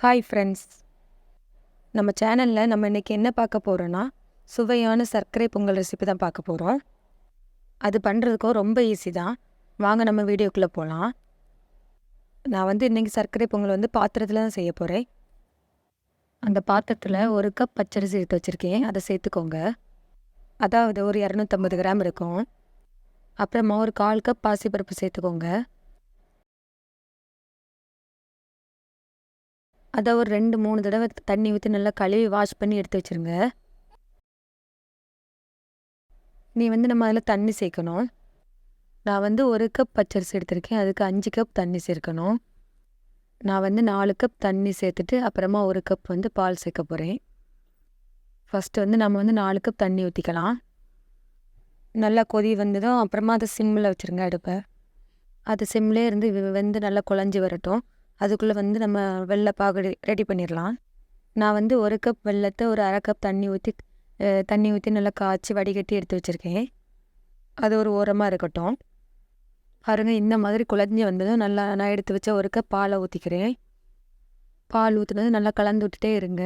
Hi friends, நம்ம சேனலில் நம்ம இன்றைக்கி என்ன பார்க்க போகிறோன்னா சுவையான சர்க்கரை பொங்கல் ரெசிபி தான் பார்க்க போகிறோம். அது பண்ணுறதுக்கும் ரொம்ப ஈஸி தான். வாங்க நம்ம வீடியோக்குள்ளே போகலாம். நான் இன்றைக்கி சர்க்கரை பொங்கல் பாத்திரத்தில் தான் செய்ய போகிறேன். அந்த பாத்திரத்தில் 1 கப் பச்சரிசி எடுத்து வச்சுருக்கேன், அதை சேர்த்துக்கோங்க. அதாவது ஒரு 250 கிராம் இருக்கும். அப்புறமா ஒரு 1/4 கப் பாசிப்பருப்பு சேர்த்துக்கோங்க. அதை ஒரு 2-3 தடவை தண்ணி ஊற்றி நல்லா கழுவி வாஷ் பண்ணி எடுத்து வச்சுருங்க. நம்ம அதில் தண்ணி சேர்க்கணும். நான் 1 கப் பச்சரிசி எடுத்திருக்கேன், அதுக்கு 5 கப் தண்ணி சேர்க்கணும். நான் 4 கப் தண்ணி சேர்த்துட்டு அப்புறமா 1 கப் பால் சேர்க்க போகிறேன். ஃபஸ்ட்டு நம்ம 4 கப் தண்ணி ஊற்றிக்கலாம். நல்லா கொதி வந்ததும் அப்புறமா அதை சிம்மில் வச்சுருங்க அடுப்பை. அது சிம்லேயே இருந்து நல்லா குழஞ்சி வரட்டும். அதுக்குள்ளே நம்ம வெள்ளை பாகு ரெடி பண்ணிடலாம். நான் 1 கப் வெல்லத்தை ஒரு 1/2 கப் தண்ணி ஊற்றி நல்லா காய்ச்சி வடிகட்டி எடுத்து வச்சுருக்கேன். அது ஒரு ஓரமாக இருக்கட்டும். பாருங்கள், இந்த மாதிரி குழஞ்சி வந்ததும் நல்லா நான் எடுத்து வச்ச 1 கப் பாலை ஊற்றிக்கிறேன். பால் ஊற்றுனது நல்லா கலந்து விட்டுட்டே இருங்க.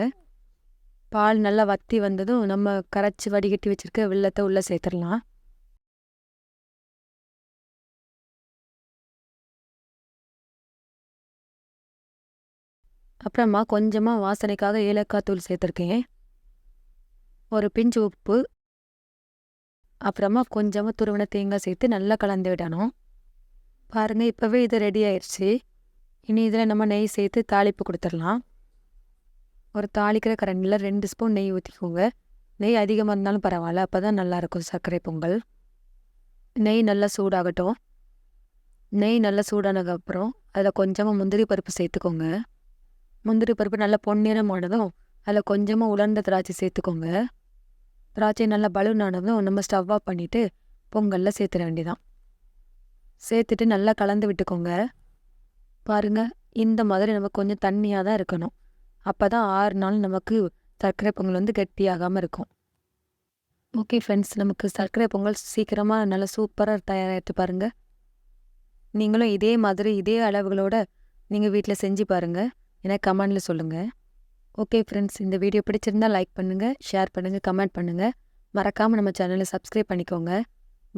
பால் நல்லா வற்றி வந்ததும் நம்ம கரைச்சி வடிகட்டி வச்சுருக்க வெல்லத்தை உள்ளே சேர்த்துடலாம். அப்புறமா கொஞ்சமாக வாசனைக்காக ஏலக்காய் தூள் சேர்த்துருக்கேன். ஒரு பிஞ்சு உப்பு, அப்புறமா கொஞ்சமாக துருவின தேங்காய் சேர்த்து நல்லா கலந்து விடணும். பாருங்கள், இப்போவே இது ரெடி ஆயிடுச்சு. இனி இதில் நம்ம நெய் சேர்த்து தாளிப்பு கொடுத்துடலாம். ஒரு தாளிக்கிற கரண்டியில் 2 ஸ்பூன் நெய் ஊற்றிக்கோங்க. நெய் அதிகமாக இருந்தாலும் பரவாயில்ல, அப்போ தான் நல்லாயிருக்கும் சர்க்கரை பொங்கல். நெய் நல்லா சூடாகட்டும். நெய் நல்லா சூடானதுக்கப்புறம் அதில் கொஞ்சமாக முந்திரி பருப்பு சேர்த்துக்கோங்க. முந்திரி பருப்பு நல்லா பொன்னிறமானதும் அதில் கொஞ்சமாக உலர்ந்த திராட்சை சேர்த்துக்கோங்க. திராட்சை நல்லா பலூன் ஆனதும் நம்ம ஸ்டவ் ஆஃப் பண்ணிவிட்டு பொங்கலில் சேர்த்துட வேண்டியதான். சேர்த்துட்டு நல்லா கலந்து விட்டுக்கோங்க. பாருங்கள், இந்த மாதிரி நமக்கு கொஞ்சம் தண்ணியாக தான் இருக்கணும். அப்போ தான் 6 நாள் நமக்கு சர்க்கரை பொங்கல் கெட்டியாகாமல் இருக்கும். ஓகே ஃப்ரெண்ட்ஸ், நமக்கு சர்க்கரை பொங்கல் சீக்கிரமாக நல்லா சூப்பராக தயாராகிட்டு பாருங்கள். நீங்களும் இதே மாதிரி இதே அளவுகளோட நீங்கள் வீட்டில் செஞ்சு பாருங்கள், எனக்கு கமெண்டில் சொல்லுங்கள். ஓகே ஃப்ரெண்ட்ஸ், இந்த வீடியோ பிடிச்சிருந்தால் லைக் பண்ணுங்கள், ஷேர் பண்ணுங்கள், கமெண்ட் பண்ணுங்கள். மறக்காமல் நம்ம சேனலை சப்ஸ்கிரைப் பண்ணிக்கோங்க.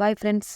Bye friends.